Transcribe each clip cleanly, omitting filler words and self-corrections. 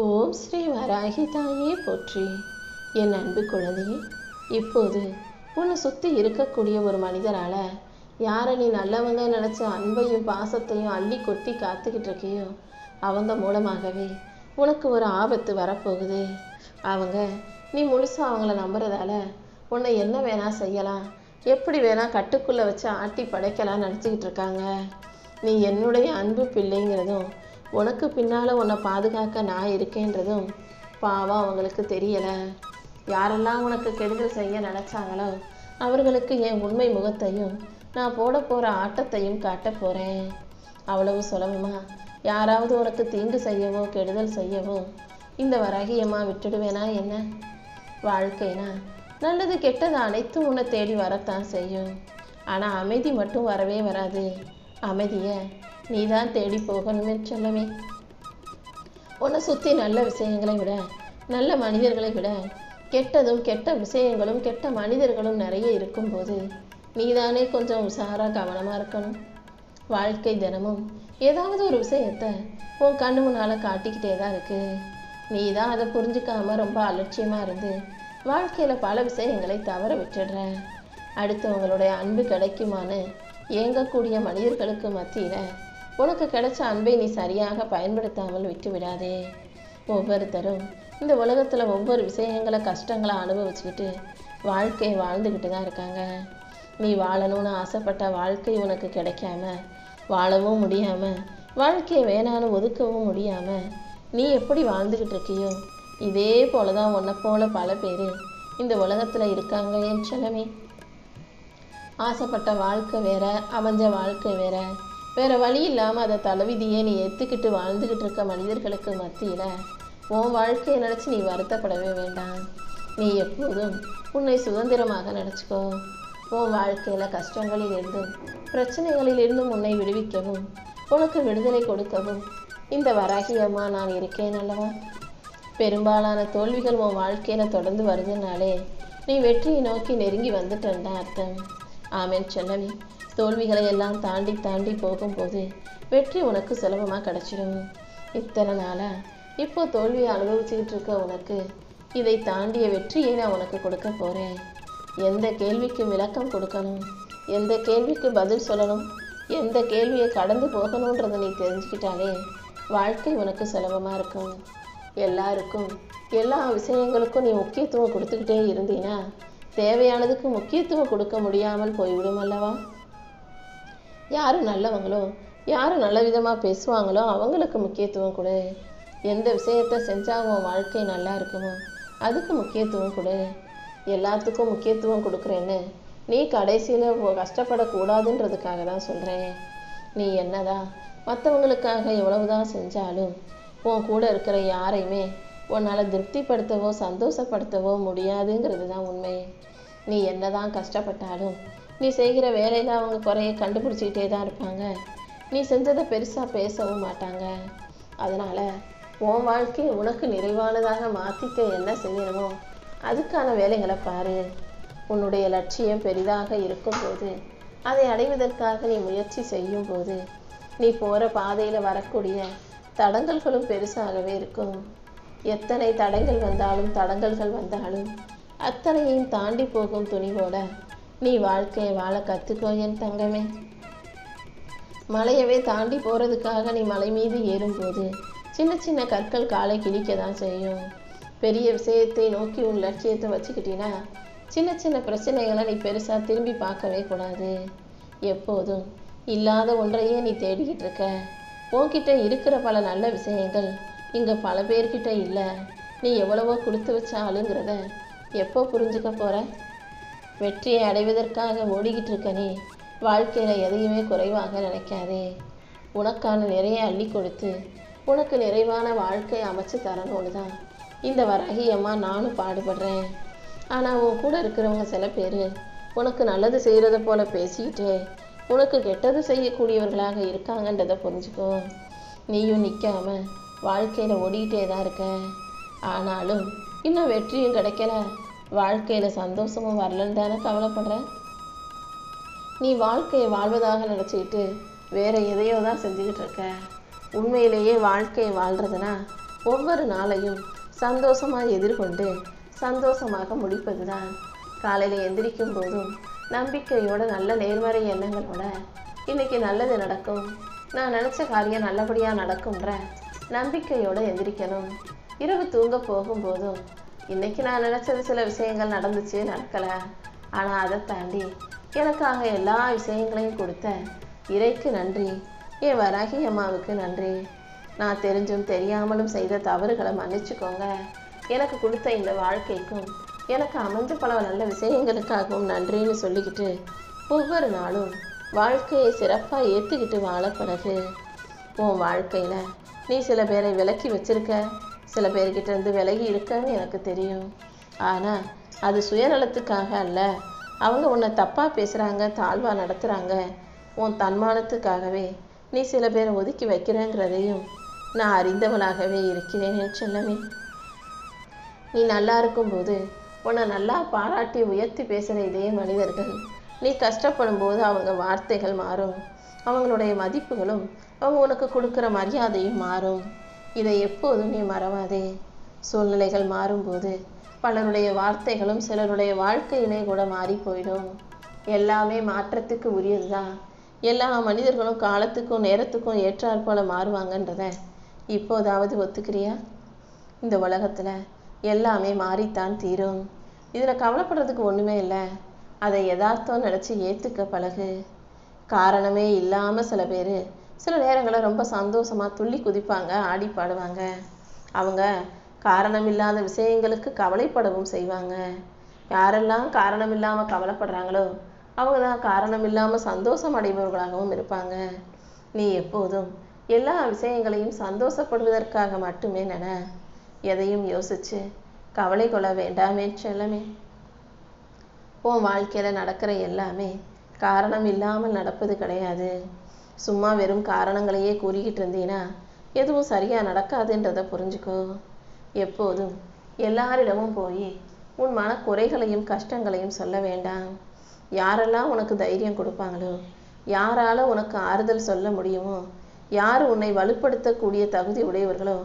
ஓம் ஸ்ரீ வராகி தாயே போற்றி. என் அன்பு குழந்தையே, இப்போது உன்னை சுற்றி இருக்கக்கூடிய ஒரு மனிதரால் யாரை நீ நல்லவங்க நினச்ச அன்பையும் பாசத்தையும் அள்ளி கொட்டி காத்துக்கிட்டு இருக்கியோ அவங்க மூலமாகவே உனக்கு ஒரு ஆபத்து வரப்போகுது. அவங்க நீ முழுசாக அவங்கள நம்புறதால உன்னை என்ன வேணா செய்யலாம், எப்படி வேணா கட்டுக்குள்ளே வச்சு ஆட்டி படைக்கலாம் நினச்சிக்கிட்டு இருக்காங்க. நீ என்னுடைய அன்பு பிள்ளைங்கிறதும் உனக்கு பின்னால் உன்னை பாதுகாக்க நான் இருக்கேன்றதும் பாவம் அவங்களுக்கு தெரியலை. யாரெல்லாம் உனக்கு கெடுதல் செய்ய நினச்சாங்களோ அவர்களுக்கு என் உண்மை முகத்தையும் நான் போட போகிற ஆட்டத்தையும் காட்ட போகிறேன். அவ்வளவு சுலபமா யாராவது உனக்கு தீங்கு செய்யவோ கெடுதல் செய்யவோ இந்த வராகியம்மா விட்டுடுவேனா என்ன? வாழ்க்கைனா நல்லது கெட்டது அனைத்தும் உன்னை தேடி வரத்தான் செய்யும். ஆனால் அமைதி மட்டும் வரவே வராது. அமைதியை நீ தான் தேடி போகணுமே சொல்லவே. உன்னை சுற்றி நல்ல விஷயங்களை விட நல்ல மனிதர்களை விட கெட்டதும் கெட்ட விஷயங்களும் கெட்ட மனிதர்களும் நிறைய இருக்கும்போது நீ தானே கொஞ்சம் உஷாராக கவனமாக இருக்கணும். வாழ்க்கை தினமும் ஏதாவது ஒரு விஷயத்தை உன் கண்ணு முன்னால் காட்டிக்கிட்டே தான் இருக்குது. நீ தான் அதை புரிஞ்சுக்காம ரொம்ப அலட்சியமாக இருந்து வாழ்க்கையில் பல விஷயங்களை தவற விட்டுடுற. அடுத்தவங்களுடைய அன்பு கிடைக்குமான்னு ஏங்கக்கூடிய மனிதர்களுக்கு மத்தியில் உனக்கு கிடைச்ச அன்பை நீ சரியாக பயன்படுத்தாமல் விட்டு விடாதே. ஒவ்வொருத்தரும் இந்த உலகத்தில் ஒவ்வொரு விஷயங்களை கஷ்டங்களை அனுபவிச்சுக்கிட்டு வாழ்க்கையை வாழ்ந்துக்கிட்டு தான் இருக்காங்க. நீ வாழணும்னு ஆசைப்பட்ட வாழ்க்கை உனக்கு கிடைக்காம வாழவும் முடியாமல் வாழ்க்கையை வேணான்னு ஒதுக்கவும் முடியாமல் நீ எப்படி வாழ்ந்துக்கிட்டு இருக்கியோ இதே போல தான் உன்னை போல பல பேர் இந்த உலகத்தில் இருக்காங்க என் செல்லமே. ஆசைப்பட்ட வாழ்க்கை வேற, அமைஞ்ச வாழ்க்கை வேற, வேற வழி இல்லாமல் அதை தலைவிதியே நீ ஏற்றுக்கிட்டு வாழ்ந்துக்கிட்டு இருக்க மனிதர்களுக்கு மத்தியில் உன் வாழ்க்கையை நினச்சி நீ வருத்தப்படவே வேண்டாம். நீ எப்போதும் உன்னை சுதந்திரமாக நினச்சிக்கோ. உன் வாழ்க்கையில் கஷ்டங்களில் இருந்தும் பிரச்சனைகளில் இருந்தும் உன்னை விடுவிக்கவும் உனக்கு விடுதலை கொடுக்கவும் இந்த வராகி அம்மா நான் இருக்கேன் அல்லவா. பெரும்பாலான தோல்விகள் உன் வாழ்க்கையில் தொடர்ந்து வருதுனாலே நீ வெற்றியை நோக்கி நெருங்கி வந்துட்டேன் தான் அர்த்தம். ஆமேன் செல்லவி. தோல்விகளை எல்லாம் தாண்டி தாண்டி போகும்போது வெற்றி உனக்கு சுலபமாக கிடச்சிடும். இத்தனை நாளாக இப்போ தோல்வியை அனுபவிச்சுக்கிட்டு இருக்க உனக்கு இதை தாண்டிய வெற்றியை நான் உனக்கு கொடுக்க போகிறேன். எந்த கேள்விக்கு விளக்கம் கொடுக்கணும், எந்த கேள்விக்கு பதில் சொல்லணும், எந்த கேள்வியை கடந்து போகணுன்றதை நீ தெரிஞ்சுக்கிட்டாலே வாழ்க்கை உனக்கு சுலபமாக இருக்கும். எல்லாருக்கும் எல்லா விஷயங்களுக்கும் நீ முக்கியத்துவம் கொடுத்துக்கிட்டே இருந்தீன்னா தேவையானதுக்கு முக்கியத்துவம் கொடுக்க முடியாமல் போய்விடும் அல்லவா. யார் நல்லவங்களோ யார் நல்ல விதமாக பேசுவாங்களோ அவங்களுக்கு முக்கியத்துவம் கொடு. எந்த விஷயத்தை செஞ்சால் உன் வாழ்க்கை நல்லா இருக்குமோ அதுக்கு முக்கியத்துவம் கொடு. எல்லாத்துக்கும் முக்கியத்துவம் கொடுக்குறேன்னு நீ கடைசியில் கஷ்டப்படக்கூடாதுன்றதுக்காக தான் சொல்கிறேன். நீ என்னதான் மற்றவங்களுக்காக எவ்வளவுதான் செஞ்சாலும் உன் கூட இருக்கிற யாரையுமே உன்னால் திருப்திப்படுத்தவோ சந்தோஷப்படுத்தவோ முடியாதுங்கிறது தான் உண்மை. நீ என்னதான் கஷ்டப்பட்டாலும் நீ செய்கிற வேலையில் அவங்க குறைய கண்டுபிடிச்சிக்கிட்டே தான் இருப்பாங்க. நீ செஞ்சதை பெருசாக பேசவும் மாட்டாங்க. அதனால் உன் வாழ்க்கையை உனக்கு நிறைவானதாக மாற்றிக்க என்ன செய்யணுமோ அதுக்கான வேலைகளை பாரு. உன்னுடைய லட்சியம் பெரிதாக இருக்கும்போது அதை அடைவதற்காக நீ முயற்சி செய்யும் போது நீ போகிற பாதையில் வரக்கூடிய தடங்கல்களும் பெருசாகவே இருக்கும். எத்தனை தடங்கள் வந்தாலும் அத்தனையும் தாண்டி போகும் துணிவோட நீ வாழ்க்கையை வாழ கற்றுக்கோ என் தங்கமே. மலையவே தாண்டி போகிறதுக்காக நீ மலை மீது ஏறும்போது சின்ன சின்ன கற்கள் காலை கிழிக்க தான் செய்யும். பெரிய விஷயத்தை நோக்கி உன் லட்சியத்தை வச்சுக்கிட்டீங்கன்னா சின்ன சின்ன பிரச்சனைகளை நீ பெருசாக திரும்பி பார்க்கவே கூடாது. எப்போதும் இல்லாத ஒன்றையே நீ தேடிக்கிட்டு இருக்க. உன்கிட்ட இருக்கிற பல நல்ல விஷயங்கள் இங்கே பல பேர்கிட்ட இல்லை. நீ எவ்வளவோ கொடுத்து வச்சாலுங்கிறத எப்போ புரிஞ்சுக்க போகிற? வெற்றியை அடைவதற்காக ஓடிக்கிட்டு இருக்க நீ வாழ்க்கையில் எதையுமே குறைவாக நினைக்காதே. உனக்கான நிறைய அள்ளி கொடுத்து உனக்கு நிறைவான வாழ்க்கையை அமைச்சு தரணும்னு தான் இந்த வராகி அம்மா நானும் பாடுபடுறேன். ஆனால் உன் கூட இருக்கிறவங்க சில பேர் உனக்கு நல்லது செய்கிறத போல பேசிக்கிட்டு உனக்கு கெட்டது செய்யக்கூடியவர்களாக இருக்காங்கன்றதை புரிஞ்சுக்கோ. நீயும் நிற்காம வாழ்க்கையில் ஓடிக்கிட்டே தான் இருக்க. ஆனாலும் இன்னும் வெற்றியும் கிடைக்கல, வாழ்க்கையில் சந்தோஷமும் வரலன்னு தானே கவலைப்படுற. நீ வாழ்க்கையை வாழ்வதாக நினச்சிக்கிட்டு வேற எதையோ தான் செஞ்சுக்கிட்டு இருக்க. உண்மையிலேயே வாழ்க்கையை வாழ்கிறதுனா ஒவ்வொரு நாளையும் சந்தோஷமாக எதிர்கொண்டு சந்தோஷமாக முடிப்பதுதான். காலையில் எந்திரிக்கும் போதும் நம்பிக்கையோட நல்ல நேர்மறை எண்ணங்களோட இன்னைக்கு நல்லது நடக்கும், நான் நினச்ச காரியம் நல்லபடியாக நடக்கும்ன்ற நம்பிக்கையோடு எந்திரிக்கணும். இரவு தூங்க போகும்போதும் இன்னைக்கு நான் நினச்சது சில விஷயங்கள் நடந்துச்சு, நடக்கலை, ஆனால் அதை தாண்டி எனக்காக எல்லா விஷயங்களையும் கொடுத்த இறைக்கு நன்றி, என் வராகி அம்மாவுக்கு நன்றி, நான் தெரிஞ்சும் தெரியாமலும் செய்த தவறுகளை மன்னிச்சுக்கோங்க, எனக்கு கொடுத்த இந்த வாழ்க்கைக்கும் எனக்கு அமைஞ்ச பல நல்ல விஷயங்களுக்காகவும் நன்றின்னு சொல்லிக்கிட்டு ஒவ்வொரு நாளும் வாழ்க்கையை சிறப்பாக ஏற்றுக்கிட்டு வாழ பழகு. உன் வாழ்க்கையில் நீ சில பேரை விலக்கி வச்சிருக்க, சில பேர்கிட்ட இருந்து விலகி இருக்கன்னு எனக்கு தெரியும். ஆனால் அது சுயநலத்துக்காக அல்ல, அவங்க உன்னை தப்பாக பேசுகிறாங்க, தாழ்வாக நடத்துகிறாங்க, உன் தன்மானத்துக்காகவே நீ சில பேரை ஒதுக்கி வைக்கிறேங்கிறதையும் நான் அறிந்தவனாகவே இருக்கிறேன் என் செல்லமே. நீ நல்லா இருக்கும்போது உன்னை நல்லா பாராட்டி உயர்த்தி பேசுகிற இதே மனிதர்கள் நீ கஷ்டப்படும் போது அவங்க வார்த்தைகள் மாறும், அவங்களுடைய மதிப்புகளும் அவங்க உனக்கு கொடுக்குற மரியாதையும் மாறும். இதை எப்போதும் நீ மறவாதே. சூழ்நிலைகள் மாறும்போது பலருடைய வார்த்தைகளும் சிலருடைய வாழ்க்கையிலே கூட மாறி போயிடும். எல்லாமே மாற்றத்துக்கு உரியது தான். எல்லா மனிதர்களும் காலத்துக்கும் நேரத்துக்கும் ஏற்றாற் போல மாறுவாங்கன்றத இப்போதாவது ஒத்துக்கிறியா? இந்த உலகத்தில் எல்லாமே மாறித்தான் தீரும். இதில் கவலைப்படுறதுக்கு ஒன்றுமே இல்லை. அதை யதார்த்தம் நினச்சி ஏற்றுக்க பழகு. காரணமே இல்லாமல் சில பேர் சில நேரங்களில் ரொம்ப சந்தோஷமாக துள்ளி குதிப்பாங்க, ஆடி பாடுவாங்க. அவங்க காரணம் இல்லாத விஷயங்களுக்கு கவலைப்படவும் செய்வாங்க. யாரெல்லாம் காரணம் இல்லாமல் கவலைப்படுறாங்களோ அவங்க தான் காரணம் இல்லாமல் சந்தோஷம் அடைபவர்களாகவும் இருப்பாங்க. நீ எப்போதும் எல்லா விஷயங்களையும் சந்தோஷப்படுவதற்காக மட்டுமே நின. எதையும் யோசிச்சு கவலை கொள்ள வேண்டாமே செல்லமே. உன் வாழ்க்கையில் நடக்கிற எல்லாமே காரணம் இல்லாமல் நடப்பது கிடையாது. சும்மா வெறும் காரணங்களையே கூறிக்கிட்டு இருந்தீன்னா எதுவும் சரியாக நடக்காதுன்றதை புரிஞ்சுக்கோ. எப்போதும் எல்லாரிடமும் போய் உன் மனக்குறைகளையும் கஷ்டங்களையும் சொல்ல வேண்டாம். யாரெல்லாம் உனக்கு தைரியம் கொடுப்பாங்களோ, யாரால் உனக்கு ஆறுதல் சொல்ல முடியுமோ, யார் உன்னை வலுப்படுத்தக்கூடிய தகுதி உடையவர்களோ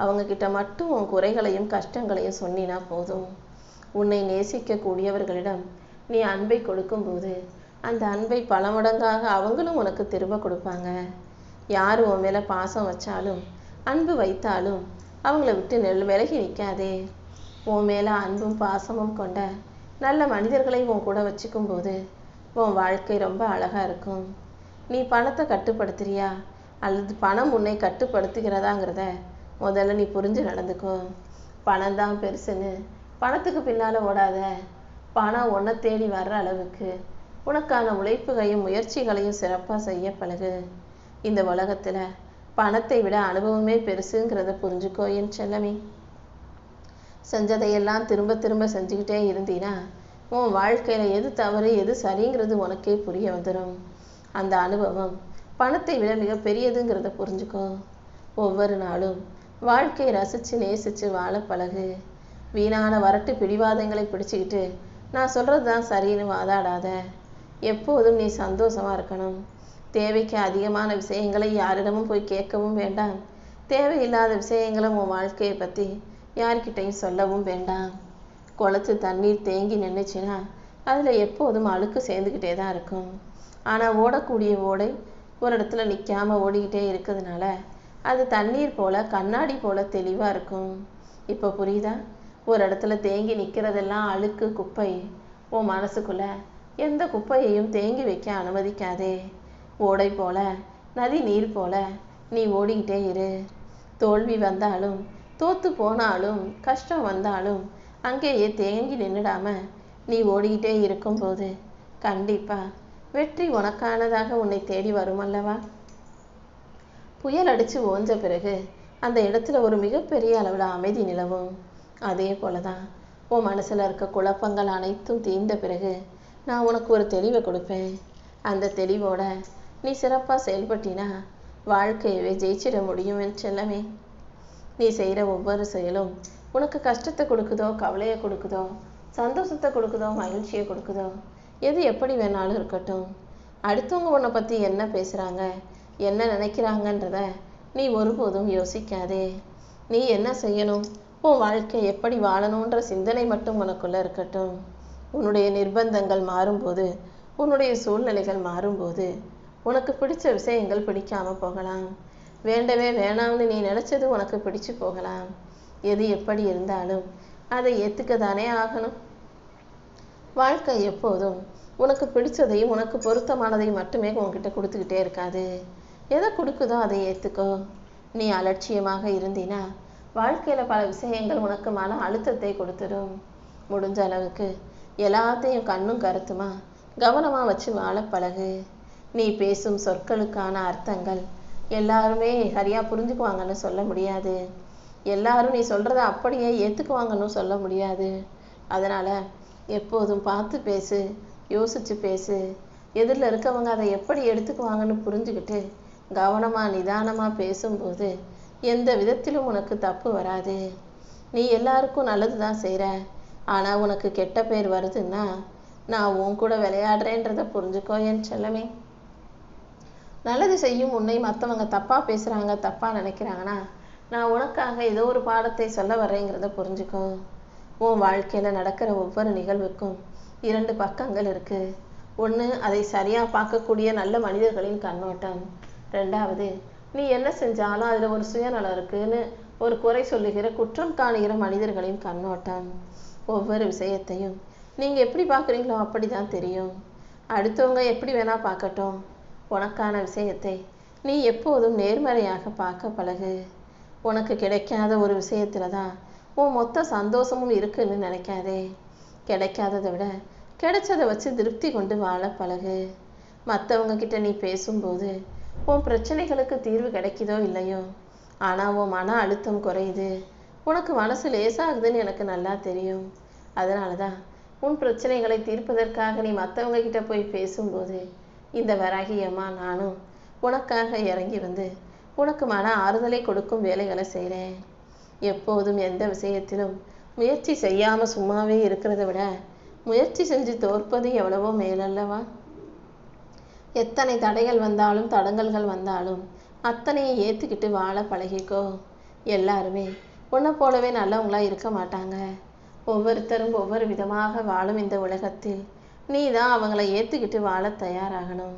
அவங்கக்கிட்ட மட்டும் உன் குறைகளையும் கஷ்டங்களையும் சொன்னினா போதும். உன்னை நேசிக்கக்கூடியவர்களிடம் நீ அன்பை கொடுக்கும்போது அந்த அன்பை பல மடங்காக அவங்களும் உனக்கு திரும்ப கொடுப்பாங்க. யார் உன் மேலே பாசம் வச்சாலும் அன்பு வைத்தாலும் அவங்கள விட்டு விலகி நிற்காதே. உன் மேலே அன்பும் பாசமும் கொண்ட நல்ல மனிதர்களை உன் கூட வச்சுக்கும்போது உன் வாழ்க்கை ரொம்ப அழகாக இருக்கும். நீ பணத்தை கட்டுப்படுத்துறியா அல்லது பணம் உன்னை கட்டுப்படுத்துகிறதாங்கிறத முதல்ல நீ புரிஞ்சு நடந்துக்கோ. பணம் தான் பெருசுன்னு பணத்துக்கு பின்னால் ஓடாத. பணம் உன்னை தேடி வர்ற அளவுக்கு உனக்கான உழைப்புகளையும் முயற்சிகளையும் சிறப்பாக செய்ய பழகு. இந்த உலகத்தில் பணத்தை விட அனுபவமே பெருசுங்கிறத புரிஞ்சுக்கோ என் செல்லமே. செஞ்சதையெல்லாம் திரும்ப திரும்ப செஞ்சுக்கிட்டே இருந்தீன்னா உன் வாழ்க்கையில் எது தவறு எது சரிங்கிறது உனக்கே புரிய வந்துடும். அந்த அனுபவம் பணத்தை விட மிக பெரியதுங்கிறத புரிஞ்சுக்கோ. ஒவ்வொரு நாளும் வாழ்க்கையை ரசித்து நேசித்து வாழ பழகு. வீணான வரட்டு பிடிவாதங்களை பிடிச்சிக்கிட்டு நான் சொல்கிறது தான் சரின்னு வாதாடாத. எப்போதும் நீ சந்தோஷமாக இருக்கணும். தேவைக்கு அதிகமான விஷயங்களை யாரிடமும் போய் கேட்கவும் வேண்டாம். தேவையில்லாத விஷயங்களை உன் வாழ்க்கையை பற்றி யார்கிட்டையும் சொல்லவும் வேண்டாம். குளத்து தண்ணீர் தேங்கி நின்றுச்சுன்னா அதில் எப்போதும் அழுக்கு சேர்ந்துக்கிட்டே தான் இருக்கும். ஆனால் ஓடக்கூடிய ஓடை ஒரு இடத்துல நிற்காமல் ஓடிக்கிட்டே இருக்கிறதுனால அது தண்ணீர் போல் கண்ணாடி போல் தெளிவாக இருக்கும். இப்போ புரியுதா? ஒரு இடத்துல தேங்கி நிற்கிறதெல்லாம் அழுக்கு குப்பை. உன் மனசுக்குள்ளே எந்த குப்பையையும் தேங்கி வைக்க அனுமதிக்காதே. ஓடை போல நதி நீர் போல நீ ஓடிக்கிட்டே இரு. தோல்வி வந்தாலும் தோத்து போனாலும் கஷ்டம் வந்தாலும் அங்கேயே தேங்கி நின்றுடாம நீ ஓடிக்கிட்டே இருக்கும்போது கண்டிப்பாக வெற்றி உனக்கானதாக உன்னை தேடி வரும் அல்லவா? புயல் அடித்து ஓஞ்ச பிறகு அந்த இடத்துல ஒரு மிகப்பெரிய அளவில் அமைதி நிலவும். அதே போல தான் உன் மனசில் இருக்க குழப்பங்கள் அனைத்தும் தீர்ந்த பிறகு நான் உனக்கு ஒரு தெளிவை கொடுப்பேன். அந்த தெளிவோட நீ சிறப்பாக செயல்பட்டினா வாழ்க்கையவே ஜெயிச்சிட முடியும் என் செல்லமே. நீ செய்கிற ஒவ்வொரு செயலும் உனக்கு கஷ்டத்தை கொடுக்குதோ, கவலையை கொடுக்குதோ, சந்தோஷத்தை கொடுக்குதோ, மகிழ்ச்சியை கொடுக்குதோ, எது எப்படி வேணாலும் இருக்கட்டும். அடுத்தவங்க உன்னை பற்றி என்ன பேசுகிறாங்க, என்ன நினைக்கிறாங்கன்றத நீ ஒருபோதும் யோசிக்காதே. நீ என்ன செய்யணும், உன் வாழ்க்கை எப்படி வாழணுன்ற சிந்தனை மட்டும் உனக்குள்ள இருக்கட்டும். உன்னுடைய நிர்பந்தங்கள் மாறும்போது, உன்னுடைய சூழ்நிலைகள் மாறும்போது உனக்கு பிடிச்ச விஷயங்கள் பிடிக்காம போகலாம். வேண்டவே வேணாம்னு நீ நினைச்சது உனக்கு பிடிச்சு போகலாம். எது எப்படி இருந்தாலும் அதை ஏத்துக்க தானே ஆகணும். வாழ்க்கை எப்போதும் உனக்கு பிடிச்சதையும் உனக்கு பொருத்தமானதையும் மட்டுமே உன்கிட்ட கொடுத்துக்கிட்டே இருக்காது. எதை கொடுக்குதோ அதை ஏத்துக்கோ. நீ அலட்சியமாக இருந்தினா வாழ்க்கையில பல விஷயங்கள் உனக்கு மன அழுத்தத்தை கொடுத்துடும். முடிஞ்ச அளவுக்கு எல்லாத்தையும் கண்ணும் கருத்துமா கவனமா வச்சு வாழ பழகு. நீ பேசும் சொற்களுக்கான அர்த்தங்கள் எல்லாருமே சரியா புரிஞ்சுக்குவாங்கன்னு சொல்ல முடியாது. எல்லாரும் நீ சொல்றத அப்படியே ஏத்துக்குவாங்கன்னு சொல்ல முடியாது. அதனால எப்போதும் பார்த்து பேசு, யோசிச்சு பேசு. எதிரில் இருக்கவங்க அதை எப்படி எடுத்துக்குவாங்கன்னு புரிஞ்சுக்கிட்டு கவனமா நிதானமா பேசும்போது எந்த விதத்திலும் உனக்கு தப்பு வராது. நீ எல்லாருக்கும் நல்லது தான் செய்கிற, ஆனால் உனக்கு கெட்ட பேர் வருதுன்னா நான் உன் கூட விளையாடுறேன்றதை புரிஞ்சுக்கோ என் செல்லமே. நல்லது செய்யும் உன்னை மற்றவங்க தப்பா பேசுறாங்க, தப்பா நினைக்கிறாங்கன்னா நான் உனக்காக ஏதோ ஒரு பாடத்தை சொல்ல வர்றேங்கிறத புரிஞ்சுக்கோ. உன் வாழ்க்கையில நடக்கிற ஒவ்வொரு நிகழ்வுக்கும் 2 பக்கங்கள் இருக்கு. ஒன்று, அதை சரியா பார்க்கக்கூடிய நல்ல மனிதர்களின் கண்ணோட்டம். 2வது, நீ என்ன செஞ்சாலும் அதுல ஒரு சுயநலம் இருக்குன்னு ஒரு குறை சொல்லுகிற குற்றம் காணுகிற மனிதர்களின் கண்ணோட்டம். ஒவ்வொரு விஷயத்தையும் நீங்க எப்படி பார்க்குறீங்களோ அப்படிதான் தெரியும். அடுத்தவங்க எப்படி வேணா பார்க்கட்டும், உனக்கான விஷயத்தை நீ எப்போதும் நேர்மறையாக பார்க்க பழகு. உனக்கு கிடைக்காத ஒரு விஷயத்துல தான் உன் மொத்த சந்தோஷமும் இருக்குன்னு நினைக்காதே. கிடைக்காததை விட கிடைச்சதை வச்சு திருப்தி கொண்டு வாழ பழகு. மற்றவங்க கிட்ட நீ பேசும்போது உன் பிரச்சனைகளுக்கு தீர்வு கிடைக்குதோ இல்லையோ, ஆனா உன் மன அழுத்தம் குறையுது, உனக்கு மனசு லேசாகுதுன்னு எனக்கு நல்லா தெரியும். அதனாலதான் உன் பிரச்சனைகளை தீர்ப்பதற்காக நீ மற்றவங்க கிட்ட போய் பேசும்போது இந்த வராகியம்மா நானும் உனக்காக இறங்கி வந்து உனக்கு மன ஆறுதலை கொடுக்கும் வேலைகளை செய்கிறேன். எப்போதும் எந்த விஷயத்திலும் முயற்சி செய்யாம சும்மாவே இருக்கிறத விட முயற்சி செஞ்சு தோற்பது எவ்வளவோ மேலல்லவா. எத்தனை தடைகள் வந்தாலும் தடங்கல்கள் வந்தாலும் அத்தனையும் ஏத்துக்கிட்டு வாழ பழகிக்கோ. எல்லாருமே உன்னை போலவே நல்லவங்களா இருக்க மாட்டாங்க. ஒவ்வொருத்தரும் ஒவ்வொரு விதமாக வாழும் இந்த உலகத்தில் நீ தான் அவங்கள ஏத்துக்கிட்டு வாழ தயாராகணும்.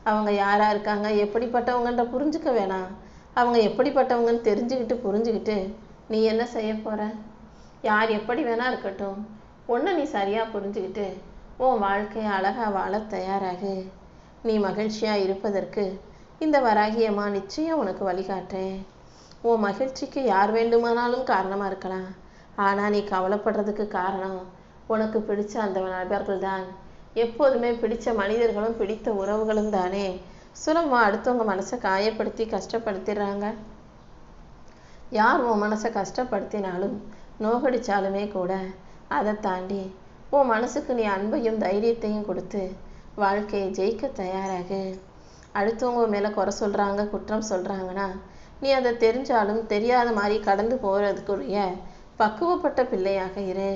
அவங்க யாரா இருக்காங்க, எப்படிப்பட்டவங்கன்ற புரிஞ்சுக்க வேணாம். அவங்க எப்படிப்பட்டவங்கன்னு தெரிஞ்சுக்கிட்டு புரிஞ்சுக்கிட்டு நீ என்ன செய்ய போற? யார் எப்படி வேணா இருக்கட்டும், ஒன்றை நீ சரியா புரிஞ்சுக்கிட்டு உன் வாழ்க்கையை அழகா வாழ தயாராகு. நீ மகிழ்ச்சியா இருப்பதற்கு இந்த வராகியம்மா நிச்சயம் உனக்கு வழிகாட்டுறேன். உன் மகிழ்ச்சிக்கு யார் வேண்டுமானாலும் காரணமா இருக்கலாம். ஆனா நீ கவலைப்படுறதுக்கு காரணம் உனக்கு பிடிச்ச அந்த நபர்கள் தான். எப்போதுமே பிடிச்ச மனிதர்களும் பிடித்த உறவுகளும் தானே சுலபமா அடுத்தவங்க மனசை காயப்படுத்தி கஷ்டப்படுத்திடுறாங்க. யார் உன் மனசை கஷ்டப்படுத்தினாலும் நோகடிச்சாலுமே கூட அதை தாண்டி உன் மனசுக்கு நீ அன்பையும் தைரியத்தையும் கொடுத்து வாழ்க்கையை ஜெயிக்க தயாராகு. அடுத்தவங்க மேல குறை சொல்றாங்க, குற்றம் சொல்றாங்கன்னா நீ அதை தெரிஞ்சாலும் தெரியாத மாதிரி கடந்து போறதுக்குரிய பக்குவப்பட்ட பிள்ளையாக இரு.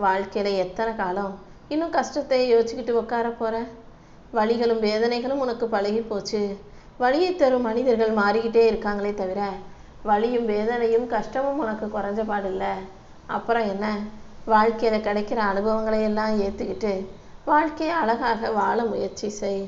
வாழ்க்கையில எத்தனை காலம் இன்னும் கஷ்டத்தை யோசிச்சுக்கிட்டு உட்கார போற? வலிகளும் வேதனைகளும் உனக்கு பழகி போச்சு. வலியை தரும் மனிதர்கள் மாறிக்கிட்டே இருக்காங்களே தவிர வலியும் வேதனையும் கஷ்டமும் உனக்கு குறைஞ்ச பாடில்லை. அப்புறம் என்ன, வாழ்க்கையில கிடைக்கிற அனுபவங்களை எல்லாம் ஏத்துக்கிட்டு வாழ்க்கையை அழகாக வாழ முயற்சி செய்.